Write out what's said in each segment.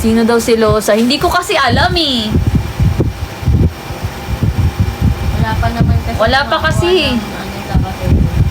Sino daw si Losa? Hindi ko kasi alam eh. Wala pa naman kasi. Wala pa kasi.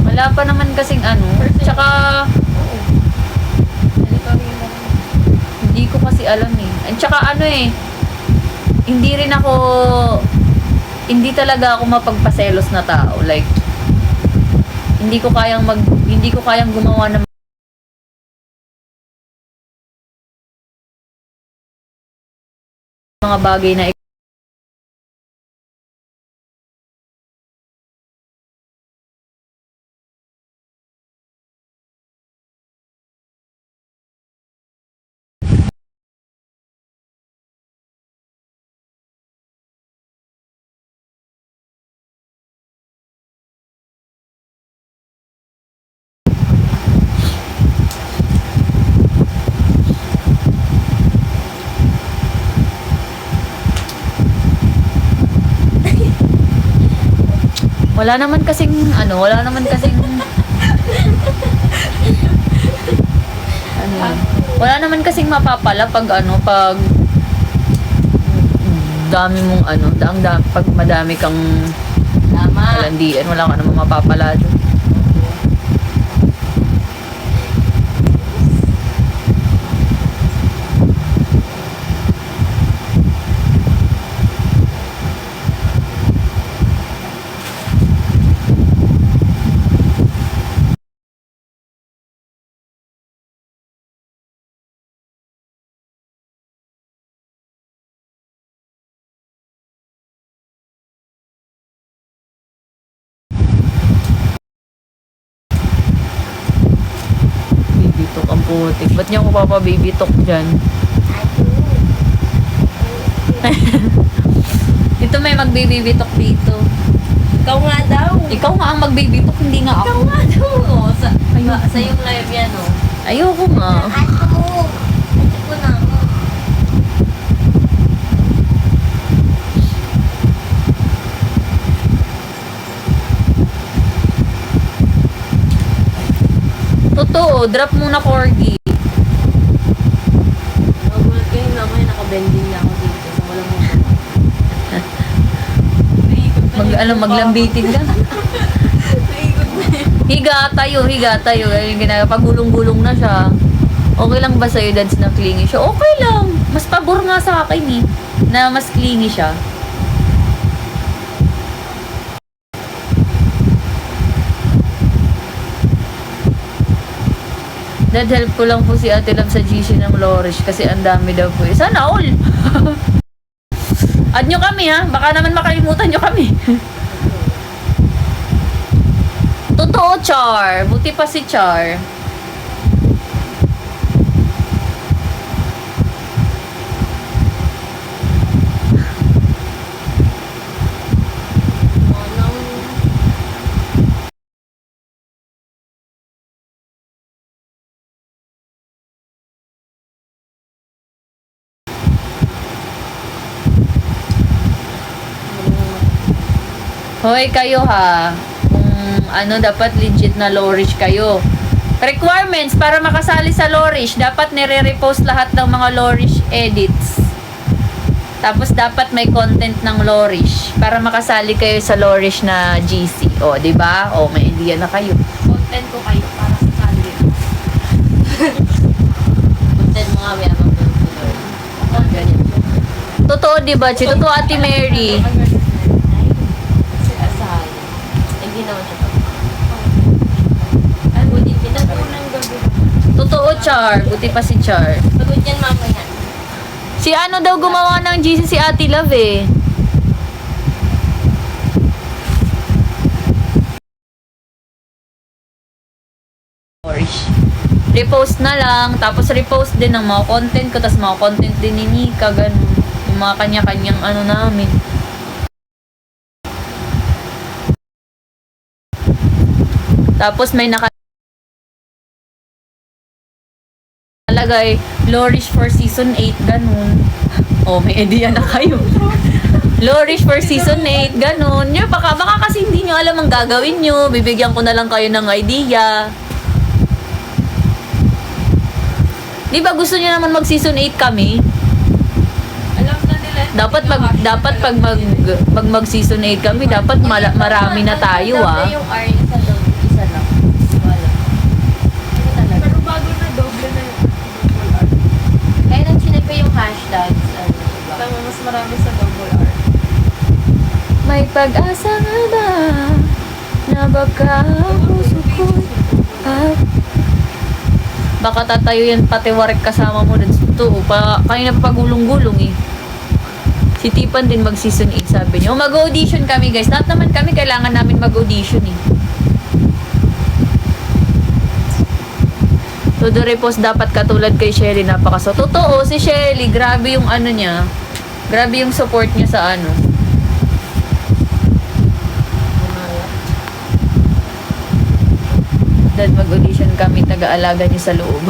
Wala pa naman kasing ano. Tsaka, hindi ko kasi alam eh. At tsaka ano eh, hindi rin ako, hindi talaga ako mapagpaselos na tao. Like, hindi ko kayang gumawa ng mga bagay na wala naman kasing wala naman kasing mapapala pag dami mong pag madami kang landian, wala ka namang mapapala doon. Bibitok ang putik. Ba't niyo ako papabibitok dyan? Dito may magbibibitok dito. Ikaw nga daw. Ikaw nga ang magbibitok, hindi nga Ikaw ako. nga daw. Oh, sa yung live yan, oh. Ayoko nga. Ako na ako. Totoo, drop muna corgi. Nagulat kayo naman, nakabending na ako dito. So, walang Maglambitin ka. Higa tayo. Ayun, pagulong-gulong na siya. Okay lang ba sa'yo, Dads, na clingy siya? Okay lang. Mas pabor nga sa akin eh, na mas clingy siya. Dad, help ko lang po si Ate Love sa GC ng Lorish kasi ang dami daw po. Sana all! Add nyo kami ha, baka naman makalimutan nyo kami. Totoo, Char. Buti pa si Char. Hoy, kayo ha. Kung dapat legit na Lorish kayo. Requirements para makasali sa Lorish, dapat nire-repost lahat ng mga Lorish edits. Tapos dapat may content ng Lorish para makasali kayo sa Lorish na GC. O, di ba? O, may idea na kayo. Content ko kayo para sa sali. Content mo nga, may amang ganyan. Totoo, di ba? Totoo, Ate Mary. Hindi naman siya. Ay, buti pinatulang gabi. Totoo, Char. Buti pa si Char. Pagod yan mamaya. Si ano daw gumawa ng GC, si Ate Love eh. Repost na lang, tapos repost din ng mga content ko, tapos mga content din ni Nika, ganun. Yung mga kanya-kanyang namin. Tapos may nakalagay, Lorish for season 8, ganun. Oh, may idea na kayo. Lorish for season 8, ganun. Yun, baka kasi hindi nyo alam ang gagawin nyo. Bibigyan ko na lang kayo ng idea. Di ba gusto niyo naman mag season 8 kami? Alam na nila. Dapat pag mag season 8 kami, dapat marami na tayo Doble yung R, isa lang. Wala. Ano talaga? Pero bago na doble na yung double R. Kaya nang chinek ko yung hashtags, ano, diba? Tama, mas marami sa double R. May pag-asa nga ba na baka ang puso ko'y baka tatayo yan pati warik kasama mo dun. Ito, kanina pa pagulong-gulong eh. Si Tipan din mag season 8 sabi niya. Mag-audition kami guys. Lahat naman kami kailangan namin mag-audition eh. To the repost dapat katulad kay Shelly napakaso. Totoo si Shelly, grabe yung ano niya. Grabe yung support niya sa ano. Dahil mag-audition kami, taga-alaga niyo sa loob.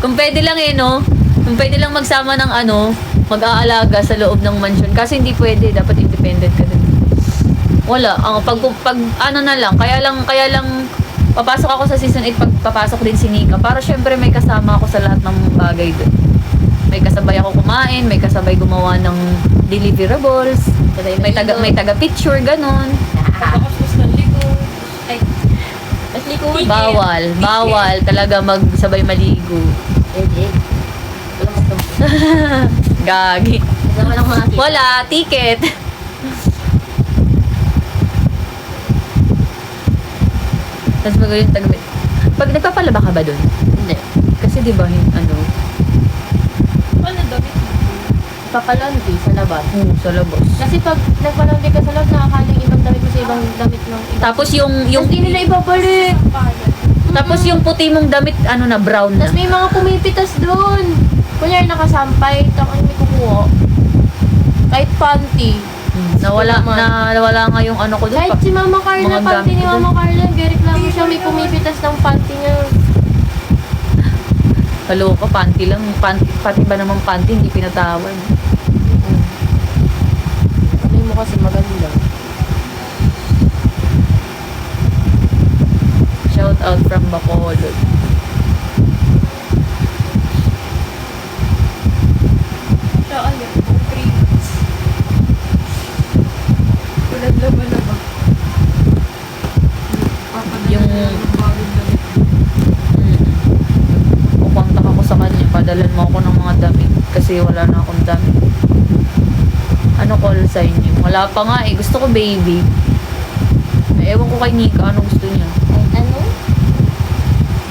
Kung pwede lang eh, no? Kung pwede lang magsama ng ano, mag-aalaga sa loob ng mansion. Kasi hindi pwede, dapat independent ka din. Wala, ang pag ano na lang, kaya lang papasok ako sa season 8 pag papasok din si Nika. Para syempre may kasama ako sa lahat ng bagay doon. May kasabay ako kumain, may kasabay gumawa ng deliverables, may taga picture ganon. Pagkakastos ng ligo. Ay, mas likuhin. Bawal talaga magsabay maligo. Wala mo ito. Gagi. Kasama lang mga kita. Wala, ticket. Tapos magaling tagamit. Pag nagpapalaba ka ba doon? Hindi. Kasi di ba ano? Ano damit? Papalandi sa labas. Sa labas. Kasi pag nagpalandi ka sa labas, nakakala yung ibang damit mo sa ibang damit ng ibang. Tapos yung Tapos di nila ibabalik. tapos yung puti mong damit ano na brown na. Tapos may mga pumipitas doon. Kunyari nakasampay, tapos may kukuha. Kahit panty. Nawala nga yung ano ko doon. Kahit si Mama Carla, Mga panty ni gamit Mama Carla, reklamo siya, may pumipitas ng panty niya. Kaloka, panty lang. Pati ba naman panty, hindi pinatawad. Ano mo kasi maganda. Shout out from Bacolod. Siya alin, 3 months. Tulad laban na ba? Yung bagong damit. Kukontak ako sa kanya, padalan mo ako ng mga damit kasi wala na akong damit. Ano call sign niyo? Wala pa nga eh, gusto ko baby. Ewan ko kay Nika, ano gusto niya? Ay, ano?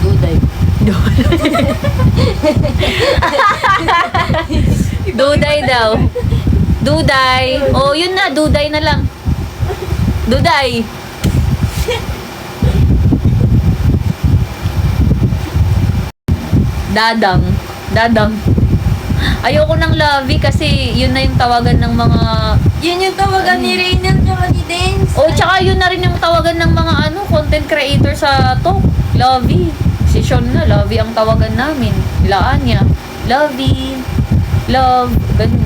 Duday. Duday daw. Duday. Oh, yun na, Duday na lang. Duday. Dadang. Ayoko ng Lovey kasi yun na yung tawagan ng mga... Yun yung tawagan ni Raynel tsaka ni Dance. Oh, tsaka yun na rin yung tawagan ng mga content creator sa talk. Lovey. Si Sean na, Lovey ang tawagan namin. Ilaan niya. Lovey. Love. Ganun.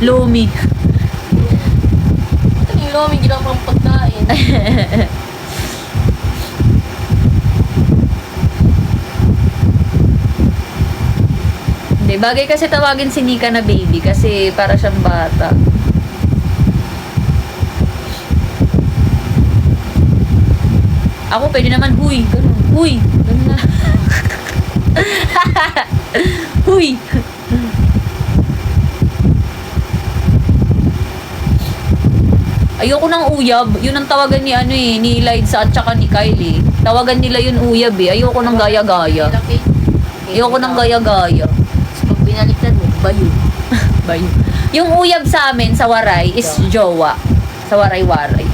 Lumi. Ito yung lomi, ginawa pang pagkain. Hindi, bagay kasi tawagin si Nika na baby kasi para siyang bata. Ako pwede naman, huy, ganun, huy, ganun na. Huy. Ayoko ng uyab. Yun ang tawagan ni ni Liza at saka ni Kylie. Tawagan nila yun uyab eh. Ayoko ng gaya-gaya. Ayoko ng gaya-gaya. Tapos pag binaliktad mo, bayo. Bayo. Yung uyab sa amin sa Waray is jowa. Sa Waray-Waray.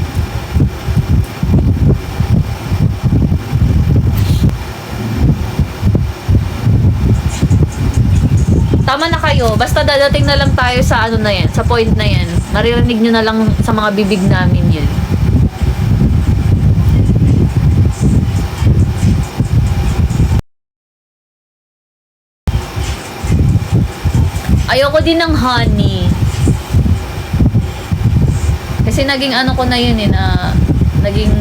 Tama na kayo. Basta dadating na lang tayo sa ano na yan, sa point na yan. Maririnig nyo na lang sa mga bibig namin yan. Ayoko din ng honey. Kasi naging ano ko na yun naging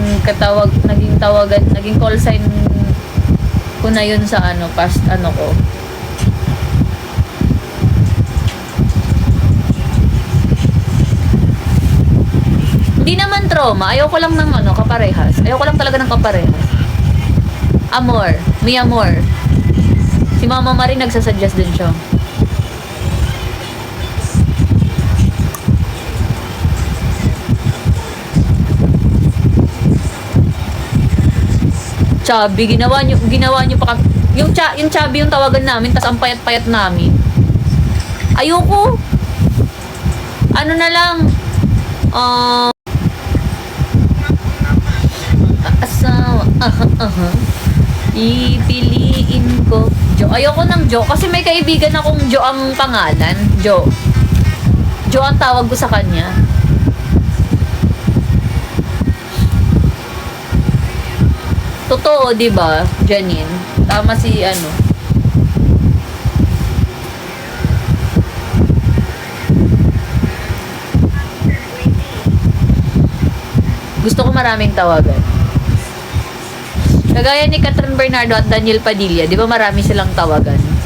tawagan, naging call sign ko na yun sa ano, past ano ko. Hindi naman trauma. Ayoko lang ng ano, kaparehas. Ayoko lang talaga ng kaparehas. Amor. Mi amor. Si Mama Marie nagsasuggest din siya. Chubby, ginawa nyo pa yung chubby yung tawagan namin, tas ang payat-payat namin. Ayoko. Ano na lang, asawa, ipiliin ko. Jo, ayoko ng Jo, kasi may kaibigan akong Jo ang pangalan. Jo. Jo ang tawag ko sa kanya. Totoo, di ba, Janine? Tama si ano. Gusto ko maraming tawagan. Kagaya ni Catherine Bernardo at Daniel Padilla, di ba marami silang tawagan?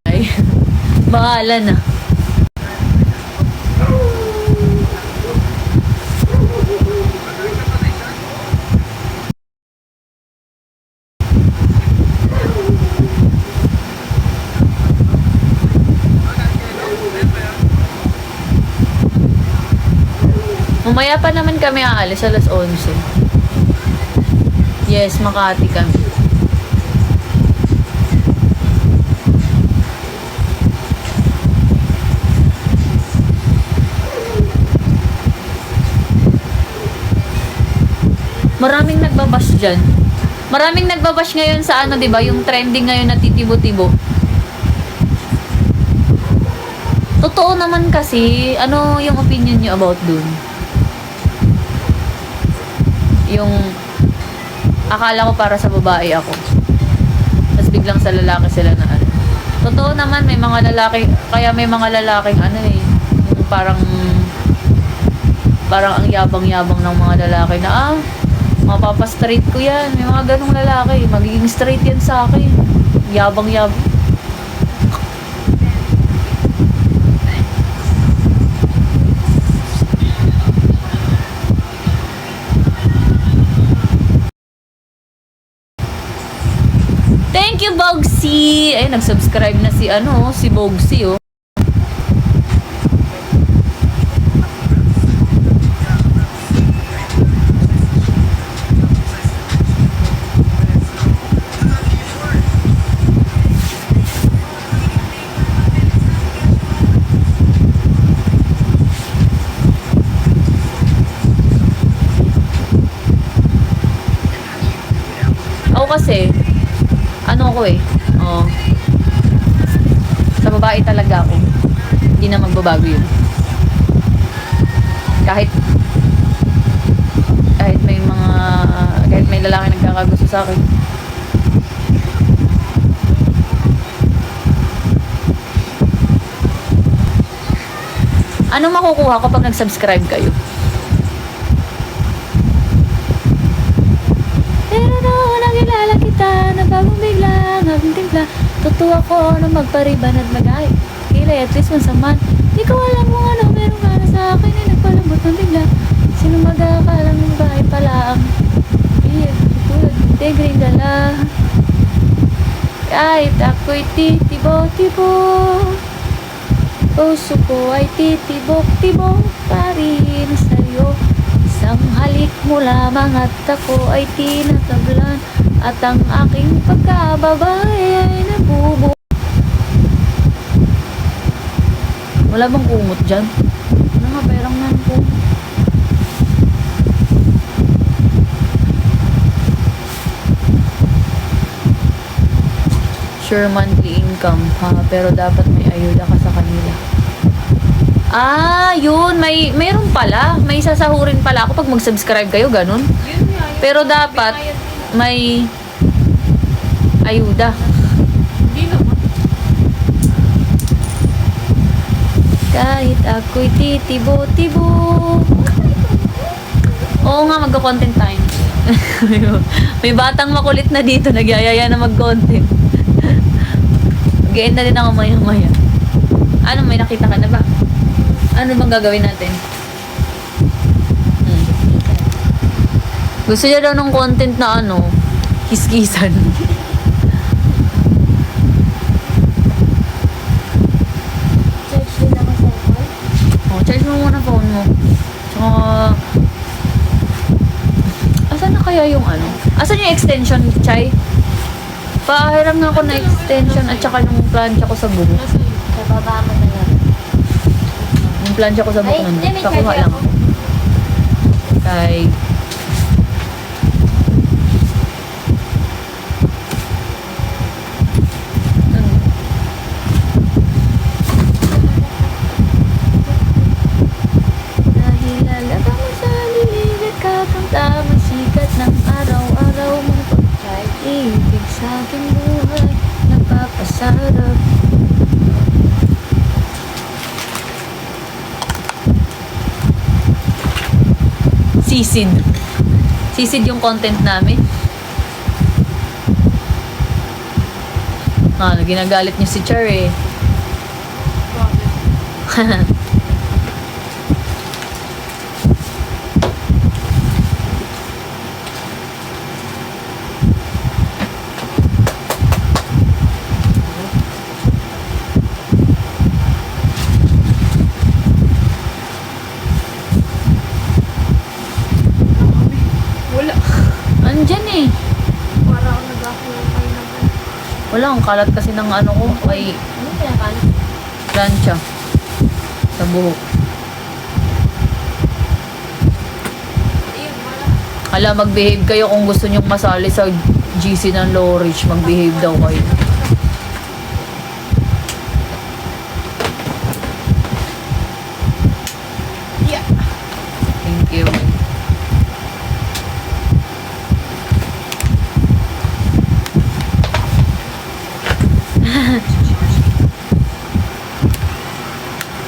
Ay, bahala na. Mamaya pa naman kami aalis, alas 11. Yes, Makati kami. Maraming nagbabash dyan. Maraming nagbabash ngayon sa ano, di ba? Yung trending ngayon na titibo-tibo. Totoo naman kasi, ano yung opinion nyo about dun? Yung akala ko para sa babae ako, tapos biglang sa lalaki sila na ano. Totoo naman, may mga lalaki, kaya may mga lalaking ano eh, yung parang ang yabang-yabang ng mga lalaki na mapapa-straight ko yan. May mga ganong lalaki, magiging straight yan sa akin. Yabang-yabang. Thank you, Bogsy! Ay, nag-subscribe na si ano, si Bogsy, oh. Ako kasi, ano ko eh, sa babae talaga ako. Hindi na magbabago yun. Kahit may lalaki nagkakagusto sa akin. Anong makukuha ko pag nag-subscribe kayo? Pero noon nakilala kita, na bagong bigla, ngabing timpla. Totoo ako na magpariban at mag-ay. Kilay at least once a month. Di ko alam kung ano meron ka na sa akin ay nagpalambot ng bigla. Sino mag-aakalang ng bahay pala ang biyag, tulad ng tigring dala. Kahit ako'y titibo-tibo, puso ko ay titibok-tibok pa rin sa'yo. Isang halik mo lamang at ako ay tinatablan, at ang aking pagkababay ay nabubo. Wala bang kumot dyan? Ano nga, perang nan kumot. Sure monthly income ha, pero dapat may ayuda ka sa kanila. Yun. Mayroon pala. May sasahurin pala ako pag mag-subscribe kayo, ganun. Yun nga. Yun. Pero dapat, Binayad nila. may ayuda. Hindi naman. Kahit ako'y titibo-tibo. Oo nga, magka-content time. May batang makulit na dito, nagyayaya na mag-content. Mag-end na din ako maya-maya. Ano, may nakita ka na ba? Ano bang gagawin natin? Gusto niya daw ng content na ano, kiskisan. Charge din ako sa phone. Oh, charge mo muna phone mo. Tsaka, asan na kaya yung ano? Asan yung extension, Chay? Pahiram nga ako na extension at saka yung plancha ko sa buhok. Nasa yun. Sa baba mo na lang. Yung plancha ko sa buhok Ay, nandun. hindi, may Kakuha charger lang ako. ako. Kay... Dahil lalaba mo sa lilig at kakanta masikat ng araw-araw mong pag-charge. Ibig sa aking buhay, nagpapasarap. Sisid. Sisid yung content namin. Ginagalit niyo si Char eh. Bakit? Wala. Andyan eh. Para ako nag-akulay naman. Wala, ang kalat kasi ng ano ko. Ay, Ano pinakalit? plancha. Sa buhok. Ayun, wala. Hala, mag-behave kayo kung gusto nyong masali sa GC ng Low Reach. Mag-behave daw kayo. Yeah. Thank you.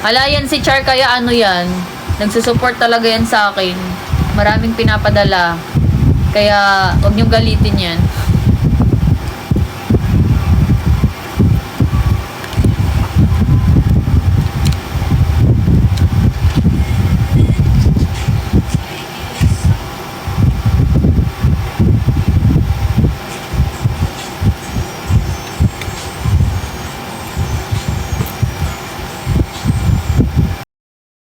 Hala, yan si Char, kaya ano yan? Nagsusupport talaga yan sa akin. Maraming pinapadala. Kaya, huwag niyong galitin yan.